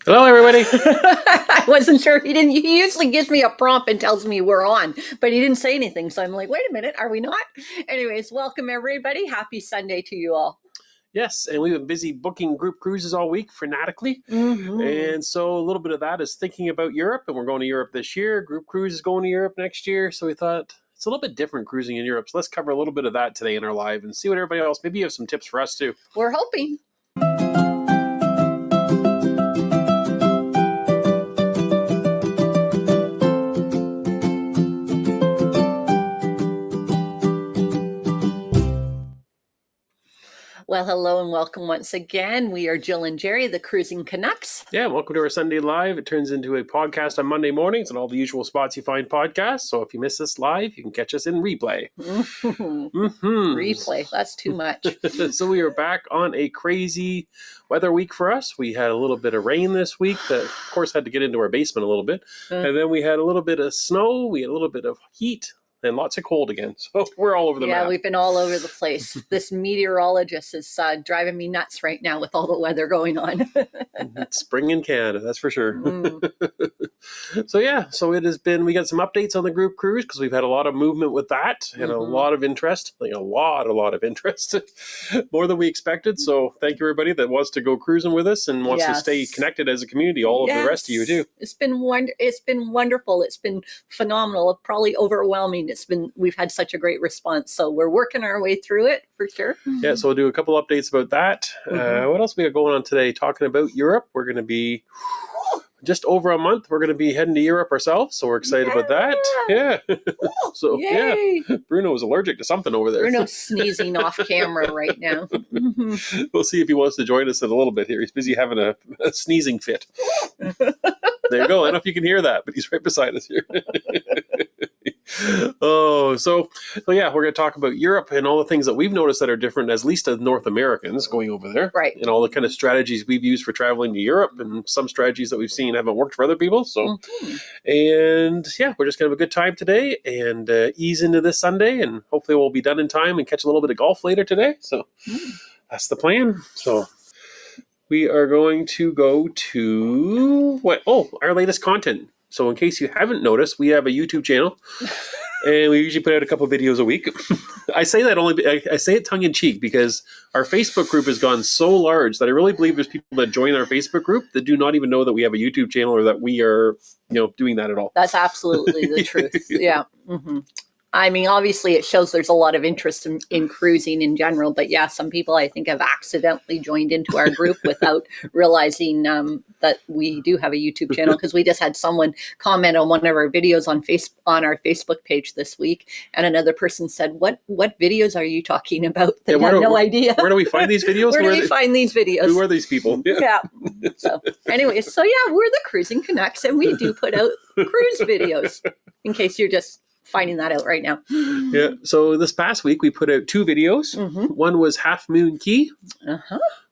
Hello, everybody. I wasn't sure. He usually gives me a prompt and tells me we're on, but he didn't say anything. So I'm like, wait a minute, are we not? Anyways, welcome everybody. Happy Sunday to you all. Yes, and we've been busy booking group cruises all week fanatically. And so a little bit of that is thinking about Europe, and we're going to Europe this year. Group cruise is going to Europe next year. So we thought it's a little bit different cruising in Europe. So let's cover a little bit of that today in our live and see what everybody else, maybe you have some tips for us too. We're hoping. Well, hello and welcome once again. We are Jill and Jerry, the Cruising Canucks. Yeah, welcome to our Sunday Live. It turns into a podcast on Monday mornings and all the usual spots you find podcasts. So if you miss us live, you can catch us in replay. Replay, that's too much. So we are back on a crazy weather week for us. We had a little bit of rain this week that, of course, had to get into our basement a little bit. And then we had a little bit of snow. We had a little bit of heat. And lots of cold again. So we're all over the map. Yeah, we've been all over the place. This meteorologist is driving me nuts right now with all the weather going on. It's spring in Canada, that's for sure. So it has been, we got some updates on the group cruise because we've had a lot of movement with that and a lot of interest, like a lot of interest, more than we expected. So thank you everybody that wants to go cruising with us and wants to stay connected as a community, all of the rest of you too. It's been wonderful. It's been phenomenal, probably overwhelming. We've had such a great response. So we're working our way through it for sure. Yeah, so we'll do a couple updates about that. What else we got going on today? Talking about Europe. We're going to be just over a month. We're going to be heading to Europe ourselves. So we're excited about that. Yeah. So Yay. yeah, Bruno was allergic to something over there. Bruno's sneezing off camera right now. We'll see if he wants to join us in a little bit here. He's busy having a sneezing fit. There you go. I don't know if you can hear that, but he's right beside us here. So yeah, we're going to talk about Europe and all the things that we've noticed that are different, at least as North Americans going over there. Right. And all the kind of strategies we've used for traveling to Europe and some strategies that we've seen haven't worked for other people. So, and yeah, we're just going to have a good time today and ease into this Sunday, and hopefully we'll be done in time and catch a little bit of golf later today. So that's the plan. So we are going to go to our latest content. So in case you haven't noticed, we have a YouTube channel, and we usually put out a couple of videos a week. I say that I say it tongue in cheek because our Facebook group has gone so large that I really believe there's people that join our Facebook group that do not even know that we have a YouTube channel or that we are, doing that at all. That's absolutely the truth. Yeah. I mean, obviously it shows there's a lot of interest in cruising in general, but yeah, some people I think have accidentally joined into our group without realizing that we do have a YouTube channel, because we just had someone comment on one of our videos on our Facebook page this week, and another person said, what videos are you talking about? They had no idea. Where do we find these videos? Where do we find these videos? Who are these people? Yeah. So anyways, we're the Cruising Canucks, and we do put out cruise videos, in case you're just finding that out right now. Yeah. So this past week we put out 2 videos. One was Half Moon Key,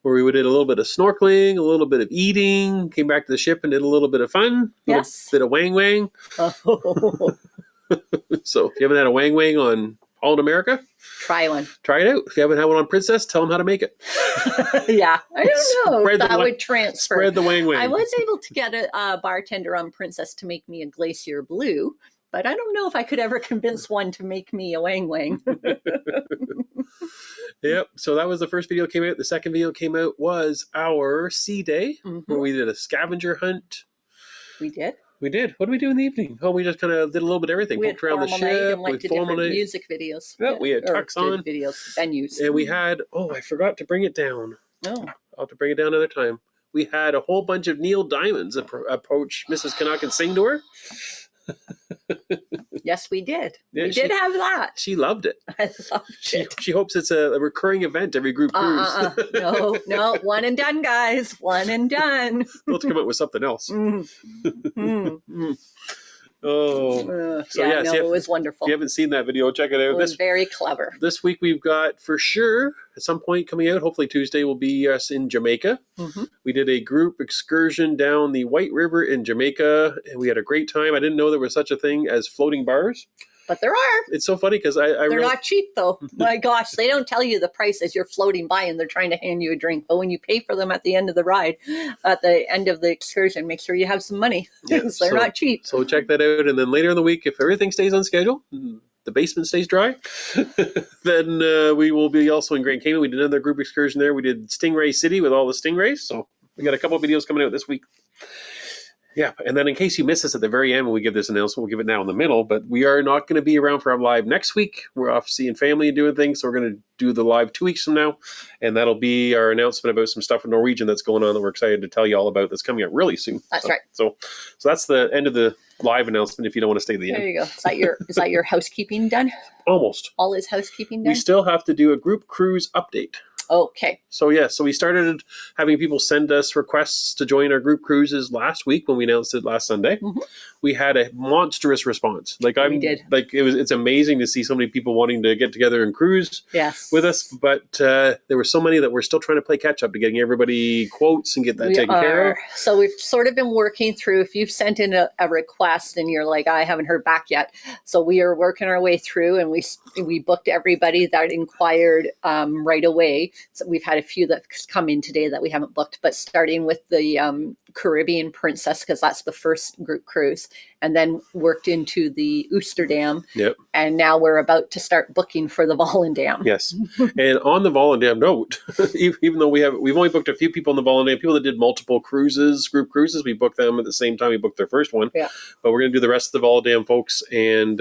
where we did a little bit of snorkeling, a little bit of eating, came back to the ship and did a little bit of fun. Yes. Bit of wang wang. Oh. So if you haven't had a wang wang on All in America, Try one. try it out. If you haven't had one on Princess, tell them how to make it. Yeah. I don't know if that would transfer. Spread the wang wang. I was able to get a bartender on Princess to make me a Glacier Blue, but I don't know if I could ever convince one to make me a wang wang. Yep. So that was the first video that came out. The second video that came out was our sea day, where we did a scavenger hunt. We did. We did. What did we do in the evening? Oh, we just kind of did a little bit of everything. We had around the ship. and went to different music videos. Yeah, we had tucks on. Videos, venues. And we had, I forgot to bring it down. Oh. I'll have to bring it down another time. We had a whole bunch of Neil Diamonds approach Mrs. Canuck and sing to her. Yes, we did. Yeah, we did have that. She loved it. I loved it. She hopes it's a recurring event every group cruise. No, one and done, guys. One and done. We'll have to come up with something else. It was wonderful. If you haven't seen that video, check it out. It was very clever. This week we've got, for sure, at some point coming out, hopefully Tuesday, will be us in Jamaica. We did a group excursion down the White River in Jamaica, and we had a great time. I didn't know there was such a thing as floating bars. but there are. It's so funny because They're not cheap, though. My gosh, they don't tell you the price as you're floating by and they're trying to hand you a drink. But when you pay for them at the end of the ride, at the end of the excursion, make sure you have some money. Because they're not cheap. So check that out. And then later in the week, if everything stays on schedule, the basement stays dry, then we will be also in Grand Cayman. We did another group excursion there. We did Stingray City with all the stingrays. So we got a couple of videos coming out this week. Yeah, and then in case you miss us at the very end when we give this announcement, we'll give it now in the middle, but we are not going to be around for our live next week. We're off seeing family and doing things, so we're going to do the live 2 weeks from now, and that'll be our announcement about some stuff in Norwegian that's going on that we're excited to tell you all about that's coming out really soon. That's right. So that's the end of the live announcement if you don't want to stay to the end. There you go. Is that your housekeeping done? Almost. All is housekeeping done? We still have to do a group cruise update. Okay. So we started having people send us requests to join our group cruises last week when we announced it last Sunday. Mm-hmm. We had a monstrous response. We did. It's amazing to see so many people wanting to get together and cruise with us. But there were so many that we're still trying to play catch up to getting everybody quotes and get that taken care of. So we've sort of been working through. If you've sent in a request and you're like, I haven't heard back yet. So we are working our way through, and we booked everybody that inquired right away. So we've had a few that come in today that we haven't booked, but starting with the Caribbean Princess, because that's the first group cruise, and then worked into the Oosterdam. Yep. And now we're about to start booking for the Volendam. Yes. And on the Volendam note, even though we've only booked a few people on the Volendam, people that did multiple cruises, group cruises, we booked them at the same time we booked their first one. Yeah. But we're going to do the rest of the Volendam folks, and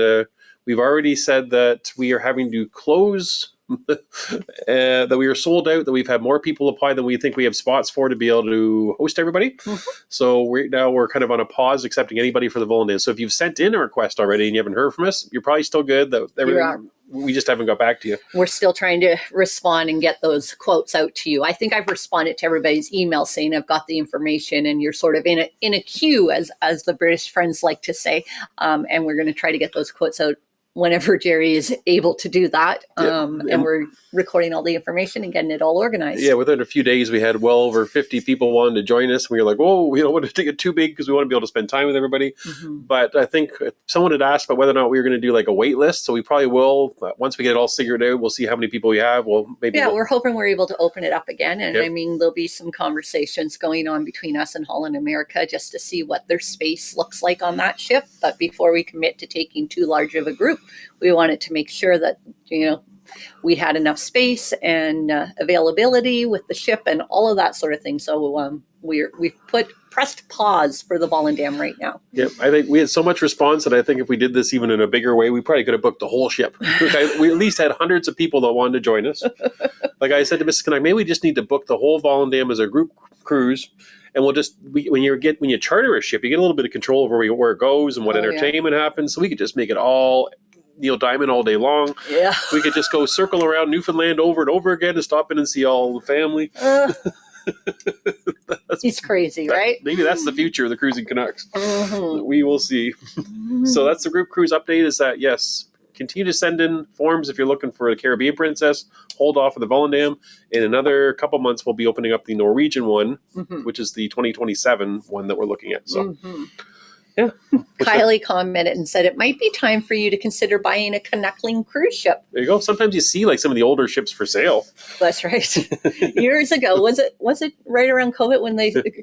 we've already said that we are having to close that we are sold out, that we've had more people apply than we think we have spots for to be able to host everybody. Mm-hmm. So we're kind of on a pause accepting anybody for the Volendam. So if you've sent in a request already and you haven't heard from us, you're probably still good. We just haven't got back to you. We're still trying to respond and get those quotes out to you. I think I've responded to everybody's email saying I've got the information, and you're sort of in a queue, as the British friends like to say. And we're going to try to get those quotes out whenever Jerry is able to do that. And we're recording all the information and getting it all organized. Yeah, within a few days, we had well over 50 people wanting to join us. We were like, whoa, we don't want to get too big because we want to be able to spend time with everybody. Mm-hmm. But I think someone had asked about whether or not we were going to do like a wait list. So we probably will. Once we get it all figured out, we'll see how many people we have. We're hoping we're able to open it up again. And I mean, there'll be some conversations going on between us and Holland America just to see what their space looks like on that ship. But before we commit to taking too large of a group, we wanted to make sure that, we had enough space and availability with the ship and all of that sort of thing. So we've pressed pause for the Volendam right now. Yeah, I think we had so much response that I think if we did this even in a bigger way, we probably could have booked the whole ship. We at least had hundreds of people that wanted to join us. Like I said to Mrs. Canuck, maybe we just need to book the whole Volendam as a group cruise. And we'll just when you charter a ship, you get a little bit of control over where it goes and what entertainment happens. So we could just make it all Neil Diamond all day long. Yeah, we could just go circle around Newfoundland over and over again and stop in and see all the family. He's crazy, right? Maybe that's the future of the Cruising Canucks. Mm-hmm. We will see. Mm-hmm. So that's the group cruise update. Is that yes? Continue to send in forms if you're looking for a Caribbean Princess. Hold off of the Volendam. In another couple months, we'll be opening up the Norwegian one, which is the 2027 one that we're looking at. So. Mm-hmm. Yeah. Kylie commented and said it might be time for you to consider buying a Canuckling cruise ship. There you go. Sometimes you see like some of the older ships for sale. That's right. Years ago, was it right around COVID when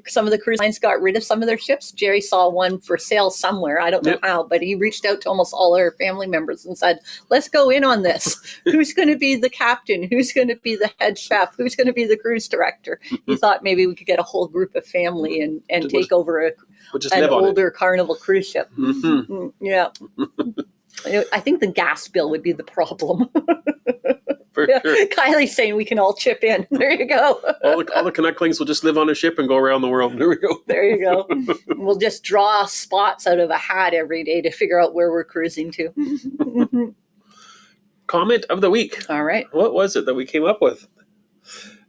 some of the cruise lines got rid of some of their ships? Jerry saw one for sale somewhere. I don't know how, but he reached out to almost all our family members and said, "Let's go in on this. Who's going to be the captain? Who's going to be the head chef? Who's going to be the cruise director?" He thought maybe we could get a whole group of family and take over an older Carnival cruise ship. Mm-hmm. Yeah. I think the gas bill would be the problem. For sure. Kylie's saying we can all chip in. There you go. all the Canucklings will just live on a ship and go around the world. There we go. There you go. We'll just draw spots out of a hat every day to figure out where we're cruising to. Comment of the week. All right. What was it that we came up with?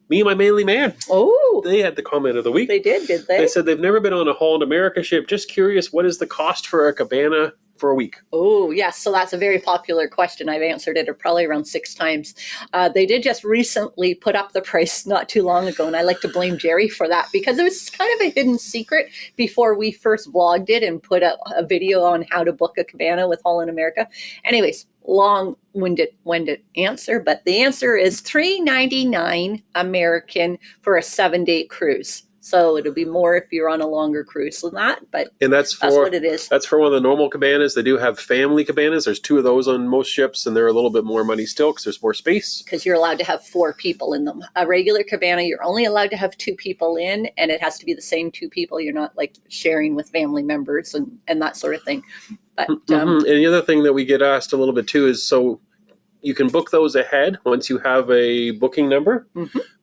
Me and my manly man. Oh. They had the comment of the week. They did they? They said they've never been on a Holland America ship. Just curious, what is the cost for a cabana for a week? Oh, yes. So that's a very popular question. I've answered it probably around 6 times. They did just recently put up the price not too long ago, and I like to blame Jerry for that because it was kind of a hidden secret before we first vlogged it and put up a video on how to book a cabana with Holland America. Anyways, long-winded answer, but the answer is $3.99 American for a 7-day cruise. So it'll be more if you're on a longer cruise than that, but that's what it is. That's for one of the normal cabanas. They do have family cabanas. There's 2 of those on most ships, and they're a little bit more money still because there's more space. Because you're allowed to have 4 people in them. A regular cabana, you're only allowed to have 2 people in, and it has to be the same 2 people. You're not like sharing with family members and that sort of thing. But and the other thing that we get asked a little bit too is, so you can book those ahead once you have a booking number.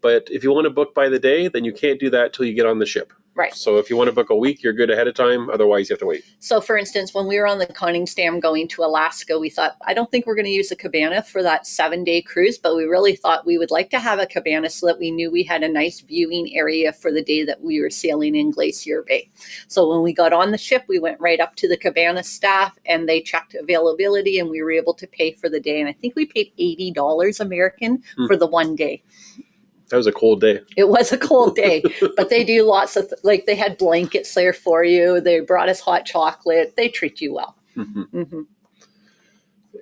But if you want to book by the day, then you can't do that till you get on the ship. Right. So if you want to book a week, you're good ahead of time. Otherwise, you have to wait. So, for instance, when we were on the Koningsdam going to Alaska, we thought, I don't think we're going to use a cabana for that 7-day cruise, but we really thought we would like to have a cabana so that we knew we had a nice viewing area for the day that we were sailing in Glacier Bay. So when we got on the ship, we went right up to the cabana staff and they checked availability and we were able to pay for the day. And I think we paid $80 American for the 1 day. That was a cold day. It was a cold day, but they do lots of, like they had blankets there for you. They brought us hot chocolate. They treat you well.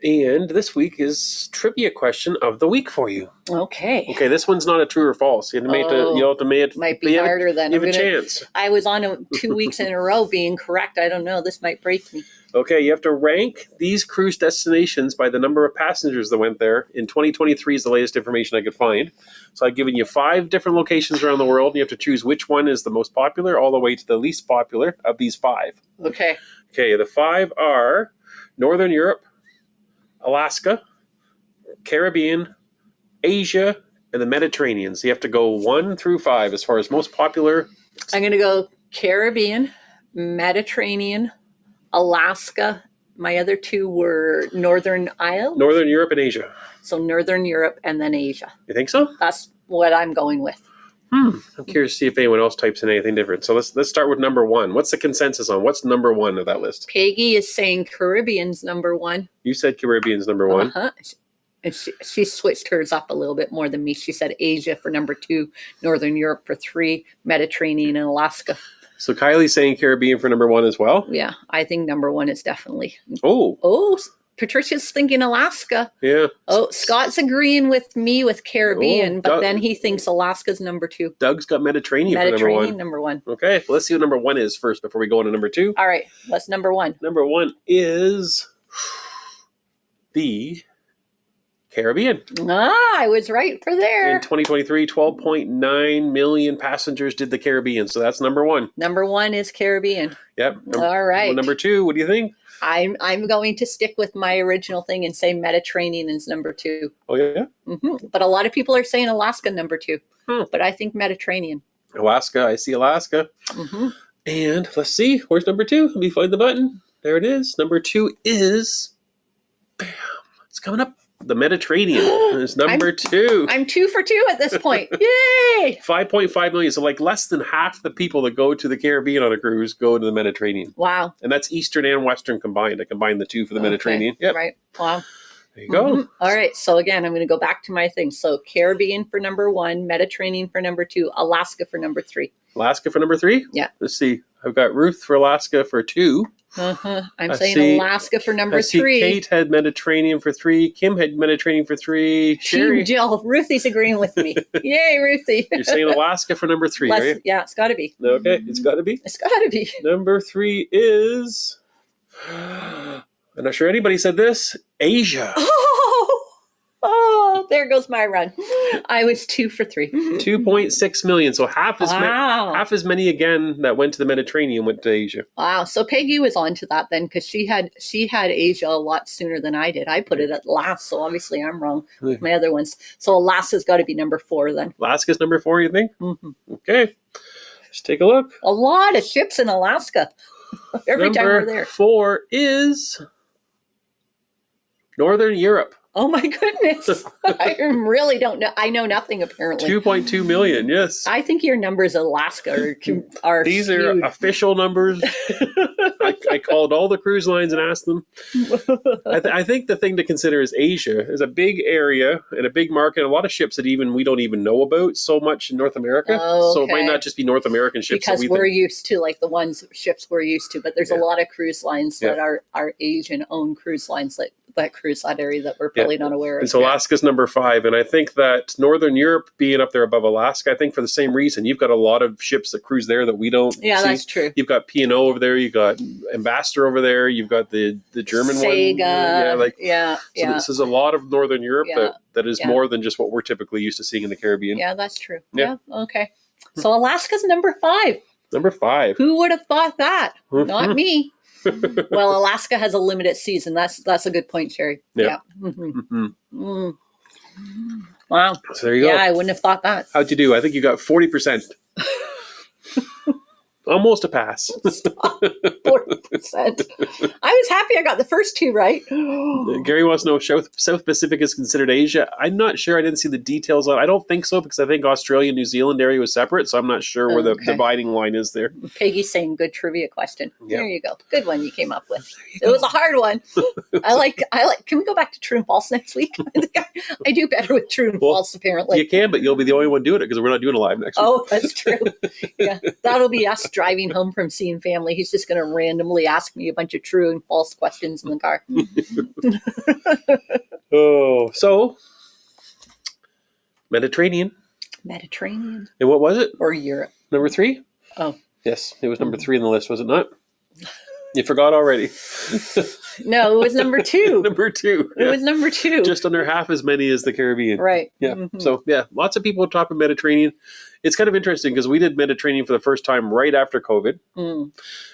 And this week is trivia question of the week for you. Okay. Okay, this one's not a true or false. You have to make it. Might be harder than. You have a chance. I was on 2 weeks in a row being correct. I don't know. This might break me. Okay, you have to rank these cruise destinations by the number of passengers that went there. In 2023 is the latest information I could find. So I've given you 5 different locations around the world, and you have to choose which one is the most popular all the way to the least popular of these 5. Okay. Okay, the 5 are Northern Europe, Alaska, Caribbean, Asia, and the Mediterranean. So you have to go 1 through 5 as far as most popular. I'm going to go Caribbean, Mediterranean, Alaska. My other 2 were Northern Isles. Northern Europe and Asia. So Northern Europe and then Asia. You think so? That's what I'm going with. I'm curious to see if anyone else types in anything different. So let's start with number 1. What's the consensus on what's number 1 of that list? Peggy is saying Caribbean's number 1. You said Caribbean's number 1. And she switched hers up a little bit more than me. She said Asia for number 2, Northern Europe for 3, Mediterranean and Alaska. So Kylie's saying Caribbean for number 1 as well? Yeah, I think number 1 is definitely. Oh, Patricia's thinking Alaska. Yeah. Oh, Scott's agreeing with me with Caribbean, but then he thinks Alaska's number 2. Doug's got Mediterranean for number 1. Number 1. Okay, well, let's see what number 1 is first before we go on to number 2. All right, what's number 1? Number 1 is the Caribbean. I was right for there. In 2023, 12.9 million passengers did the Caribbean. So that's number 1. Number 1 is Caribbean. Yep. All right. Well, number 2, what do you think? I'm going to stick with my original thing and say Mediterranean is number 2. Oh, yeah? But a lot of people are saying Alaska number 2. But I think Mediterranean. Alaska. I see Alaska. And let's see. Where's number 2? Let me find the button. There it is. Number 2 is... Bam. It's coming up. The Mediterranean is number 2. I'm 2 for 2 at this point. Yay! 5.5 million. So like less than half the people that go to the Caribbean on a cruise go to the Mediterranean. Wow. And that's Eastern and Western combined. I combined the 2 for the Mediterranean. Yep. Right. Wow. There you go. All right. So again, I'm going to go back to my thing. So Caribbean for number 1, Mediterranean for number 2, Alaska for number 3. Alaska for number 3? Yeah. Let's see. I've got Ruth for Alaska for 2. I'm saying Alaska for number 3. Kate had Mediterranean for 3. Kim had Mediterranean for 3. Sherry. Jill, Ruthie's agreeing with me. Yay, Ruthie. You're saying Alaska for number 3, are you? Yeah, it's got to be. Okay, it's got to be. It's got to be. Number 3 is... I'm not sure anybody said this. Asia. Oh, there goes my run. I was 2 for 3. 2.6 million. So half as many again that went to the Mediterranean went to Asia. Wow. So Peggy was onto that then because she had Asia a lot sooner than I did. I put it at last, so obviously I'm wrong with my other ones. So Alaska's got to be number 4 then. Alaska's number 4, you think? Okay. Let's take a look. A lot of ships in Alaska. Every time we're there. Number 4 is Northern Europe. Oh my goodness. I really don't know. I know nothing apparently. 2.2 million, yes. I think your numbers in Alaska are These skewed. are official numbers. I called all the cruise lines and asked them. I think the thing to consider is Asia is a big area and a big market. A lot of ships that we don't even know about so much in North America. Oh, so it might okay. not just be North American ships. Because that we're used to like the ships we're used to, but there's a Yeah. lot of cruise lines that Yeah. are Asian-owned cruise lines that cruise that area that we're probably not aware of. And so Alaska's number 5. And I think that Northern Europe being up there above Alaska, I think for the same reason, you've got a lot of ships that cruise there that we don't see. That's true. You've got P&O over there. You've got Ambassador over there. You've got the German Sega. one. So this is a lot of Northern Europe that is Yeah. more than just what we're typically used to seeing in the Caribbean. Yeah, that's true. Yeah. Okay. So Alaska's number 5. Number 5. Who would have thought that? Not me. Well, Alaska has a limited season. That's a good point, Sherry. Yeah. Wow. So there you go. Yeah, I wouldn't have thought that. How'd you do? I think you got 40%. Almost a pass. 40%. I was happy I got the first 2 right. Gary wants to know if South Pacific is considered Asia. I'm not sure. I didn't see the details on it. I don't think so because I think Australia and New Zealand area was separate. So I'm not sure where the dividing line is there. Peggy's saying good trivia question. Yeah. There you go. Good one you came up with. It was a hard one. I like. Can we go back to true and false next week? I do better with true and false apparently. You can, but you'll be the only one doing it because we're not doing it live next week. Oh, that's true. Yeah, that'll be us driving home from seeing family. He's just going to randomly ask me a bunch of true and false questions in the car. So Mediterranean. Mediterranean. And what was it? Or Europe. Number 3? Oh. Yes, it was number 3 on the list, was it not? You forgot already. No, it was number 2. Number 2. It was number 2. Just under half as many as the Caribbean. Right. Yeah. So, lots of people talking Mediterranean. It's kind of interesting because we did Mediterranean for the first time right after COVID.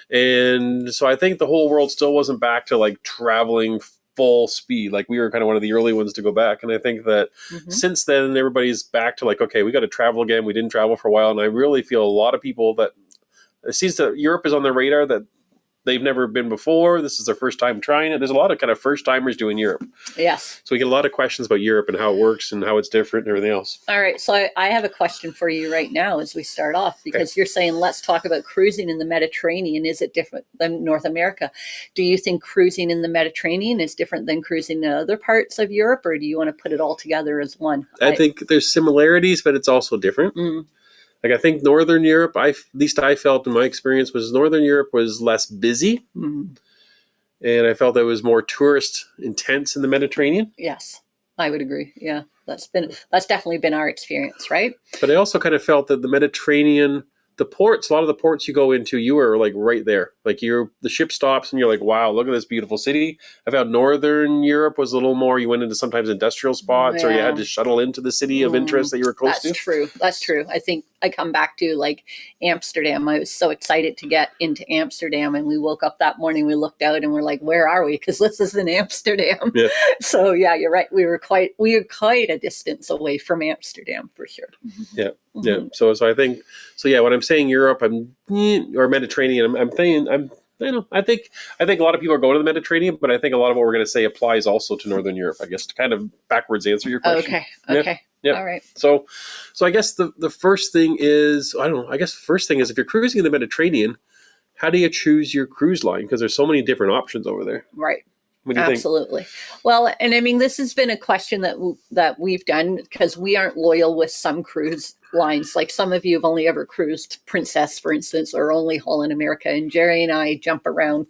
And so I think the whole world still wasn't back to like traveling full speed. Like we were kind of one of the early ones to go back. And I think that since then, everybody's back to like, okay, we got to travel again. We didn't travel for a while. And I really feel a lot of people that it seems that Europe is on their radar that they've never been before. This is their first time trying it. There's a lot of kind of first timers doing Europe. Yes. So we get a lot of questions about Europe and how it works and how it's different and everything else. All right. So I have a question for you right now as we start off, because you're saying, let's talk about cruising in the Mediterranean. Is it different than North America? Do you think cruising in the Mediterranean is different than cruising in other parts of Europe, or do you want to put it all together as one? I think there's similarities, but it's also different. Like I think Northern Europe, at least I felt in my experience, was Northern Europe was less busy. And I felt that it was more tourist intense in the Mediterranean. Yes, I would agree. Yeah, that's definitely been our experience, right? But I also kind of felt that the Mediterranean, the ports, a lot of the ports you go into, you were like right there. Like the ship stops and you're like, wow, look at this beautiful city. I found Northern Europe was a little more, you went into sometimes industrial spots or you had to shuttle into the city of interest that you were close to. That's true. That's true. I think I come back to like Amsterdam. I was so excited to get into Amsterdam, and we woke up that morning, we looked out and we're like, where are we? Because this is in Amsterdam. Yeah. So yeah, you're right. We were quite a distance away from Amsterdam for sure. Yeah. Yeah. So I think, when I'm saying Europe, or Mediterranean, I think a lot of people are going to the Mediterranean, but I think a lot of what we're going to say applies also to Northern Europe, I guess, to kind of backwards answer your question. Okay. Yeah. All right. So I guess the first thing is, the first thing is if you're cruising in the Mediterranean, how do you choose your cruise line? Because there's so many different options over there. Right. What do you Absolutely. Well, and I mean, this has been a question that we've done because we aren't loyal with some cruise lines. Like some of you have only ever cruised Princess, for instance, or only Holland America. And Jerry and I jump around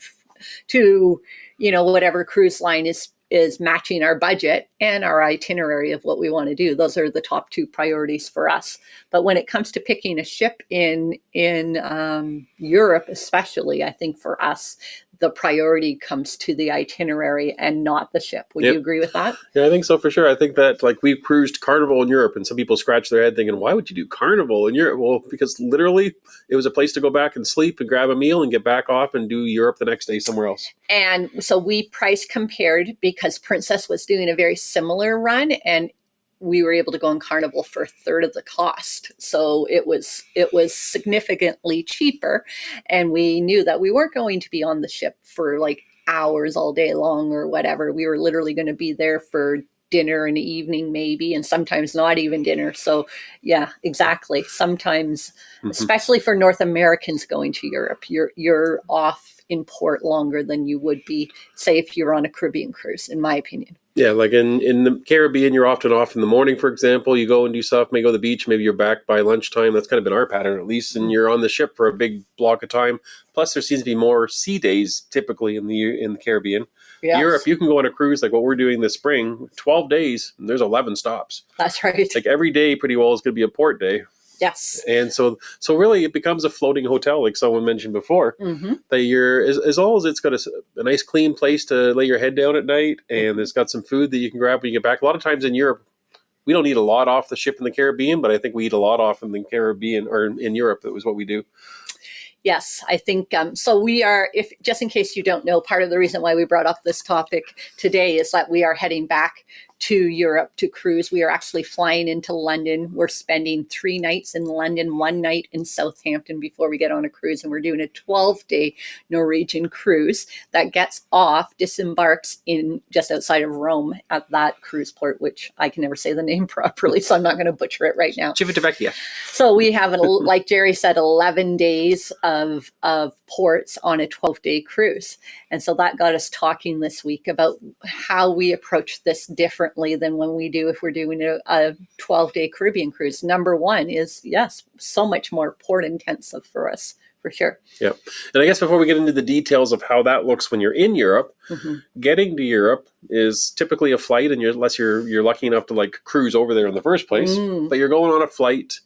to, whatever cruise line is matching our budget and our itinerary of what we want to do. Those are the top 2 priorities for us. But when it comes to picking a ship in Europe, especially, I think for us, the priority comes to the itinerary and not the ship. Would you agree with that? Yeah, I think so for sure. I think that like we've cruised Carnival in Europe and some people scratch their head thinking, why would you do Carnival in Europe? Well, because literally it was a place to go back and sleep and grab a meal and get back off and do Europe the next day somewhere else. And so we price compared because Princess was doing a very similar run and we were able to go on Carnival for a third of the cost. So it was significantly cheaper. And we knew that we weren't going to be on the ship for like hours all day long or whatever. We were literally going to be there for dinner in the evening maybe, and sometimes not even dinner. So yeah, exactly. Sometimes, especially for North Americans going to Europe, you're off in port longer than you would be, say, if you're on a Caribbean cruise, in my opinion. Yeah, like in the Caribbean, you're often off in the morning, for example. You go and do stuff, maybe go to the beach, maybe you're back by lunchtime. That's kind of been our pattern, at least. And you're on the ship for a big block of time. Plus, there seems to be more sea days typically in the Caribbean. Yes. Europe, you can go on a cruise like what we're doing this spring, 12 days, and there's 11 stops. That's right. Like every day pretty well is going to be a port day. Yes. And so really it becomes a floating hotel, like someone mentioned before, that you're, as long as it's got a nice clean place to lay your head down at night, and it's got some food that you can grab when you get back. A lot of times in Europe, we don't eat a lot off the ship in the Caribbean, but I think we eat a lot off in the Caribbean or in Europe. That was what we do. Yes, I think so. We are, if just in case you don't know, part of the reason why we brought up this topic today is that we are heading back to Europe to cruise. We are actually flying into London. We're spending 3 nights in London, 1 night in Southampton before we get on a cruise. And we're doing a 12-day Norwegian cruise that gets off, disembarks in just outside of Rome at that cruise port, which I can never say the name properly, so I'm not going to butcher it right now. Civitavecchia. So we have, like Jerry said, 11 days of ports on a 12-day cruise. And so that got us talking this week about how we approach this differently than when we do if we're doing a 12-day Caribbean cruise. Number one is, yes, so much more port intensive for us, for sure. Yeah. And I guess before we get into the details of how that looks when you're in Europe, getting to Europe is typically a flight, and unless you're lucky enough to like cruise over there in the first place, but you're going on a flight.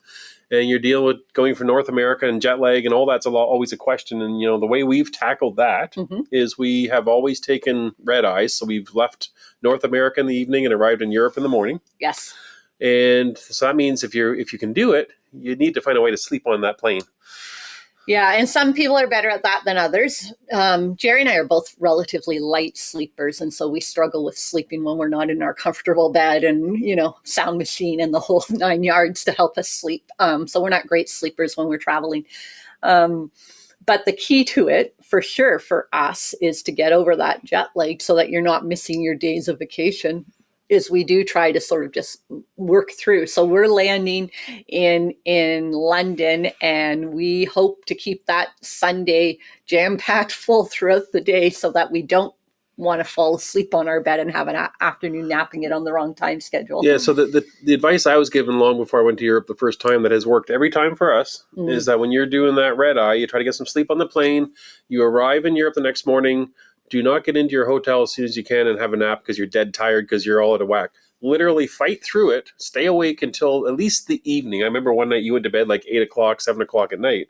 And you're dealing with going from North America and jet lag and all that's always a question. And, the way we've tackled that is we have always taken red eyes. So we've left North America in the evening and arrived in Europe in the morning. Yes. And so that means if you can do it, you need to find a way to sleep on that plane. Yeah, and some people are better at that than others. Jerry and I are both relatively light sleepers, and so we struggle with sleeping when we're not in our comfortable bed and, sound machine and the whole 9 yards to help us sleep. So we're not great sleepers when we're traveling. But the key to it, for sure, for us, is to get over that jet lag so that you're not missing your days of vacation. Is we do try to sort of just work through. So we're landing in London, and we hope to keep that Sunday jam-packed full throughout the day so that we don't want to fall asleep on our bed and have an afternoon nap and get on the wrong time schedule. Yeah, so the advice I was given long before I went to Europe the first time that has worked every time for us is that when you're doing that red eye, you try to get some sleep on the plane, you arrive in Europe the next morning. Do not get into your hotel as soon as you can and have a nap because you're dead tired because you're all out of whack. Literally fight through it. Stay awake until at least the evening. I remember one night you went to bed like 8 o'clock, 7 o'clock at night.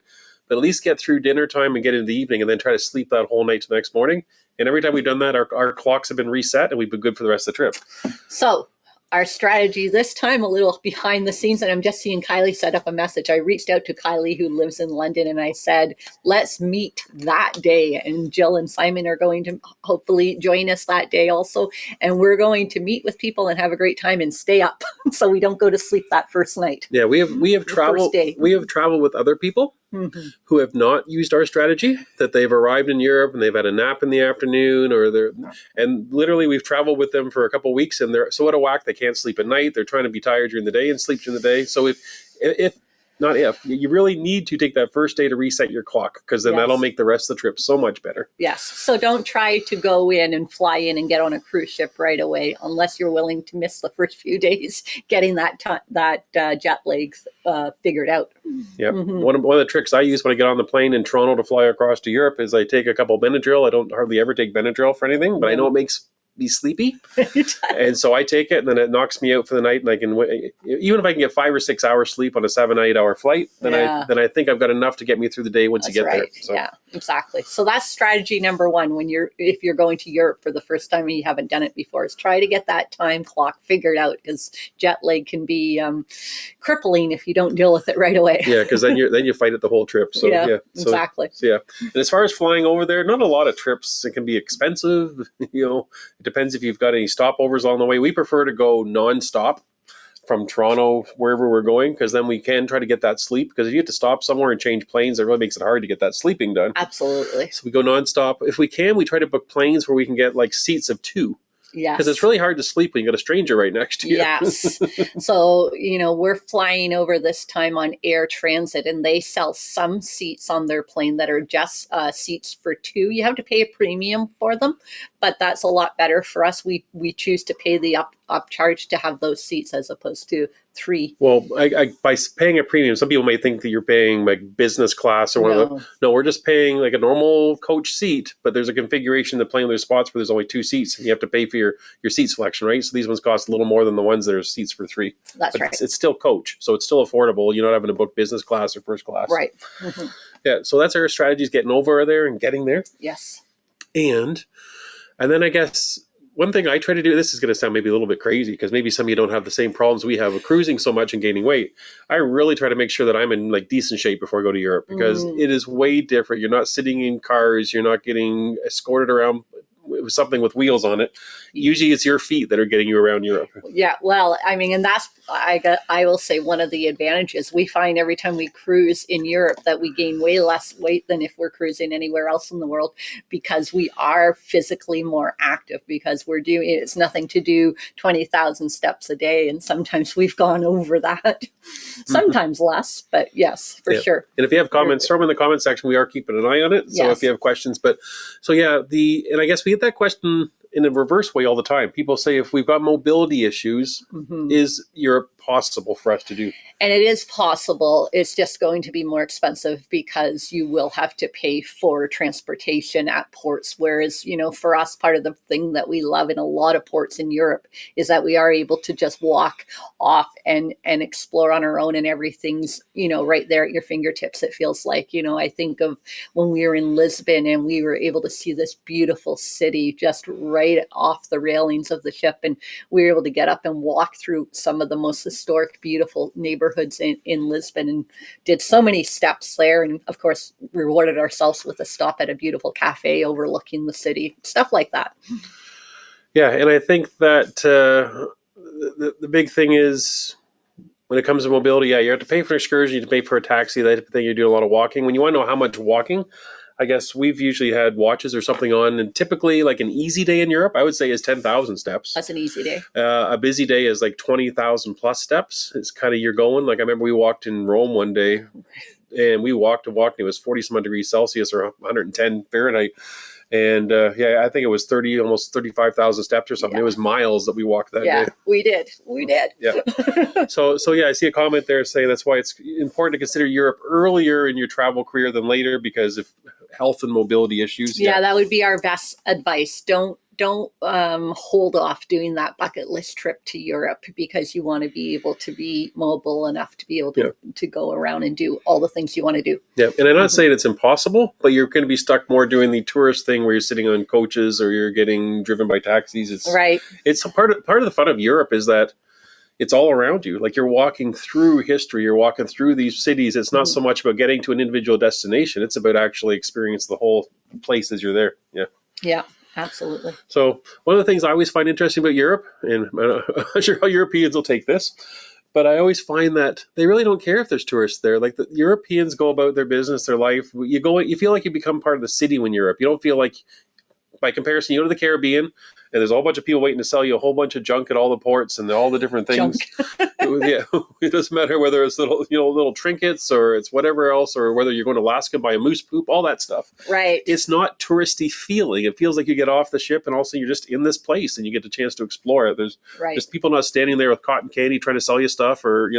But at least get through dinner time and get into the evening and then try to sleep that whole night to the next morning. And every time we've done that, our clocks have been reset and we've been good for the rest of the trip. So our strategy this time, a little behind the scenes, and I'm just seeing Kylie set up a message. I reached out to Kylie, who lives in London, and I said, let's meet that day. And Jill and Simon are going to hopefully join us that day also. And we're going to meet with people and have a great time and stay up so we don't go to sleep that first night. Yeah, we have traveled. We have traveled with other people who have not used our strategy, that they've arrived in Europe and they've had a nap in the afternoon, and literally we've traveled with them for a couple of weeks and they're so out of whack they can't sleep at night. They're trying to be tired during the day and sleep during the day. So you really need to take that first day to reset your clock, because then that'll make the rest of the trip so much better. Yes. So don't try to go in and fly in and get on a cruise ship right away unless you're willing to miss the first few days getting that jet lag figured out. Yeah. One of the tricks I use when I get on the plane in Toronto to fly across to Europe is I take a couple Benadryl. I don't hardly ever take Benadryl for anything, but I know it makes me sleepy. And so I take it and then it knocks me out for the night, and I can, even if I can get 5 or 6 hours sleep on a 7 or 8 hour flight, then I think I've got enough to get me through the day once you get there. So. Yeah, exactly. So that's strategy number one if you're going to Europe for the first time and you haven't done it before, is try to get that time clock figured out, because jet lag can be crippling if you don't deal with it right away. Yeah, because then you fight it the whole trip. So exactly. So, yeah. And as far as flying over there, not a lot of trips. It can be expensive. It depends if you've got any stopovers along the way. We prefer to go nonstop from Toronto, wherever we're going, because then we can try to get that sleep. Because if you have to stop somewhere and change planes, it really makes it hard to get that sleeping done. Absolutely. So we go nonstop. If we can, we try to book planes where we can get like seats of 2. Yes. Because it's really hard to sleep when you got a stranger right next to you. Yes. So, we're flying over this time on air transit, and they sell some seats on their plane that are just seats for two. You have to pay a premium for them, but that's a lot better for us. We choose to pay the upcharge to have those seats as opposed to three. Well, by paying a premium, some people may think that you're paying like business class or one of the. No, we're just paying like a normal coach seat, but there's a configuration in the plane. There's spots where there's only two seats, and you have to pay for your seat selection, right? So these ones cost a little more than the ones that are seats for three. That's but right. It's still coach, so it's still affordable. You're not having to book business class or first class. Right. Mm-hmm. Yeah, so that's our strategy, is getting over there and getting there. Yes. And then I guess one thing I try to do, this is going to sound maybe a little bit crazy because maybe some of you don't have the same problems we have with cruising so much and gaining weight. I really try to make sure that I'm in like decent shape before I go to Europe, because it is way different. You're not sitting in cars. You're not getting escorted around with something with wheels on it. Usually it's your feet that are getting you around Europe. Yeah, well, I mean, and that's, I will say, one of the advantages. We find every time we cruise in Europe that we gain way less weight than if we're cruising anywhere else in the world, because we are physically more active, because it's nothing to do 20,000 steps a day. And sometimes we've gone over that, sometimes less, but yes, for sure. And if you have comments, throw them in the comment section. We are keeping an eye on it. So if you have questions, and I guess we get that question in a reverse way all the time. People say, if we've got mobility issues, is Europe possible for us to do? And it is possible. It's just going to be more expensive because you will have to pay for transportation at ports. Whereas, for us, part of the thing that we love in a lot of ports in Europe is that we are able to just walk off and explore on our own, and everything's, right there at your fingertips. It feels like, I think of when we were in Lisbon and we were able to see this beautiful city just right off the railings of the ship. And we were able to get up and walk through some of the most historic, beautiful neighborhoods in Lisbon, and did so many steps there. And of course, rewarded ourselves with a stop at a beautiful cafe overlooking the city, stuff like that. Yeah. And I think that the big thing is, when it comes to mobility, you have to pay for an excursion, you have to pay for a taxi, that type of thing. You're doing a lot of walking. When you want to know how much walking, I guess we've usually had watches or something on, and typically like an easy day in Europe, I would say, is 10,000 steps. That's an easy day. A busy day is like 20,000 plus steps. It's kind of, you're going. Like I remember we walked in Rome one day, and we walked, and it was 40-some degrees Celsius or 110 Fahrenheit. And I think it was almost 35,000 steps or something. It was miles that we walked that day. Yeah, we did. Yeah. So I see a comment there saying that's why it's important to consider Europe earlier in your travel career than later, because of health and mobility issues. Yeah, that would be our best advice. Don't hold off doing that bucket list trip to Europe, because you want to be able to be mobile enough to be able to go around and do all the things you want to do. Yeah, and I'm not saying it's impossible, but you're going to be stuck more doing the tourist thing where you're sitting on coaches or you're getting driven by taxis. It's right. It's part of the fun of Europe is that it's all around you. Like you're walking through history, you're walking through these cities. It's not so much about getting to an individual destination. It's about actually experiencing the whole place as you're there. Yeah. Yeah. Absolutely. So one of the things I always find interesting about Europe, and I'm not sure how Europeans will take this, but I always find that they really don't care if there's tourists there. Like the Europeans go about their business, their life. You feel like you become part of the city when you're Europe. You don't feel like, by comparison, you go to the Caribbean, and there's a whole bunch of people waiting to sell you a whole bunch of junk at all the ports and all the different things. It doesn't matter whether it's little trinkets or it's whatever else, or whether you're going to Alaska, buy a moose poop, all that stuff. Right. It's not touristy feeling. It feels like you get off the ship and also you're just in this place and you get the chance to explore it. There's just people not standing there with cotton candy trying to sell you stuff, or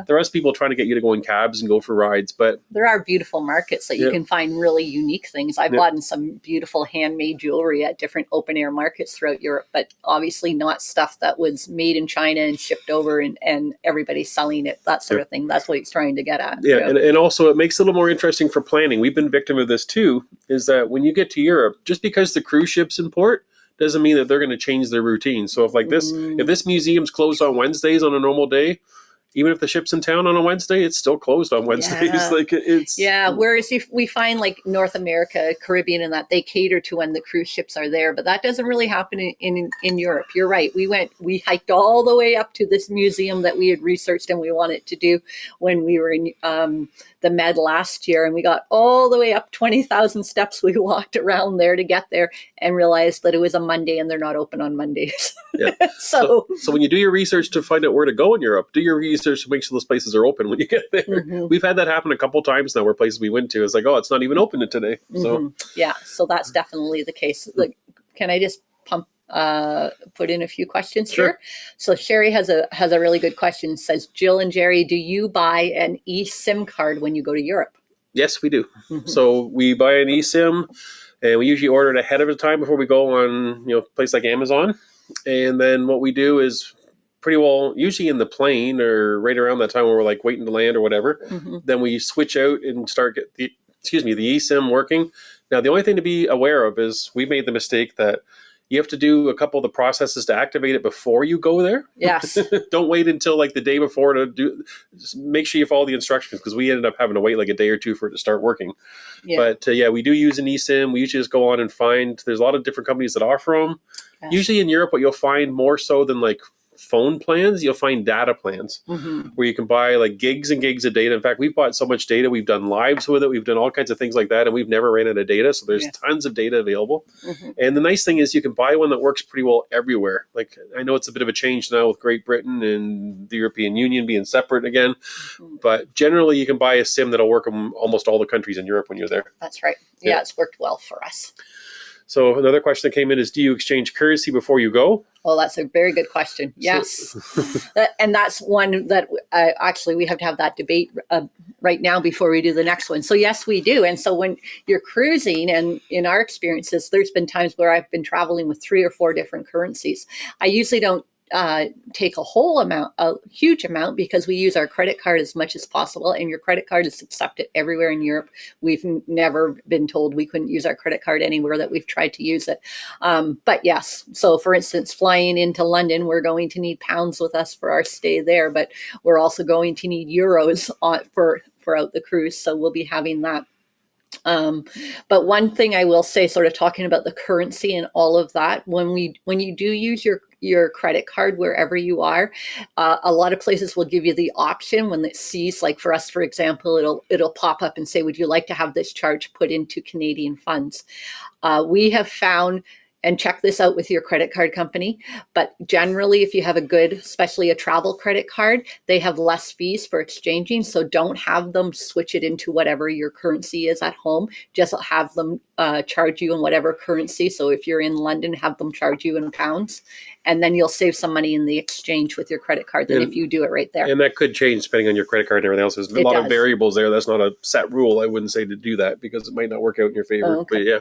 there are people trying to get you to go in cabs and go for rides. But there are beautiful markets that you can find really unique things. I've bought some beautiful handmade jewelry at different open air markets throughout Europe, but obviously not stuff that was made in China and shipped over and everybody's selling it, that sort of thing. That's what he's trying to get at. Yeah, and also it makes it a little more interesting for planning. We've been victim of this too, is that when you get to Europe, just because the cruise ship's in port doesn't mean that they're going to change their routine. So if this museum's closed on Wednesdays on a normal day, even if the ship's in town on a Wednesday, it's still closed on Wednesdays. Whereas if we find like North America, Caribbean, and that they cater to when the cruise ships are there, but that doesn't really happen in Europe. You're right. We hiked all the way up to this museum that we had researched and we wanted to do when we were in the Med last year, and we got all the way up 20,000 steps. We walked around there to get there and realized that it was a Monday and they're not open on Mondays. Yeah. so when you do your research to find out where to go in Europe, do your research to make sure those places are open when you get there. Mhm. We've had that happen a couple times now where places we went to, it's like, oh, it's not even open today. So yeah, so that's definitely the case. Like, can I just put in a few questions Sure. here? So Sherry has a really good question. It says, Jill and Jerry, do you buy an eSIM card when you go to Europe? Yes, we do. So we buy an eSIM, and we usually order it ahead of the time before we go on, a place like Amazon. And then what we do is pretty well, usually in the plane or right around that time when we're like waiting to land or whatever, then we switch out and start get the eSIM working. Now, the only thing to be aware of is we made the mistake that you have to do a couple of the processes to activate it before you go there. Yes. Don't wait until like the day before to do. Just make sure you follow the instructions, because we ended up having to wait like a day or two for it to start working. Yeah. But we do use an eSIM. We usually just go on and find. There's a lot of different companies that offer them. Yes. Usually in Europe, what you'll find more so than like phone plans, you'll find data plans where you can buy like gigs and gigs of data. In fact, we've bought so much data. We've done lives with it. We've done all kinds of things like that, and we've never ran out of data. So there's tons of data available. And the nice thing is you can buy one that works pretty well everywhere. Like, I know it's a bit of a change now with Great Britain and the European Union being separate again, but generally you can buy a SIM that'll work in almost all the countries in Europe when you're there. That's right. Yeah, it's worked well for us. So another question that came in is, do you exchange currency before you go? Well, that's a very good question. Yes. And that's one that actually we have to have that debate right now before we do the next one. So yes, we do. And so when you're cruising, and in our experiences, there's been times where I've been traveling with 3 or 4 different currencies. I usually don't take a huge amount, because we use our credit card as much as possible, and your credit card is accepted everywhere in Europe. We've never been told we couldn't use our credit card anywhere that we've tried to use it. But yes, so for instance, flying into London, we're going to need pounds with us for our stay there, but we're also going to need euros throughout the cruise. So we'll be having that. But one thing I will say, sort of talking about the currency and all of that, when you do use your credit card wherever you are, a lot of places will give you the option when it sees, like for us, for example, it'll pop up and say, would you like to have this charge put into Canadian funds? We have found, and check this out with your credit card company, but generally, if you have a good, especially a travel credit card, they have less fees for exchanging. So don't have them switch it into whatever your currency is at home. Just have them charge you in whatever currency. So if you're in London, have them charge you in pounds, and then you'll save some money in the exchange with your credit card than if you do it right there. And that could change depending on your credit card and everything else. There's a lot of variables there. That's not a set rule. I wouldn't say to do that, because it might not work out in your favor. Okay. But yeah.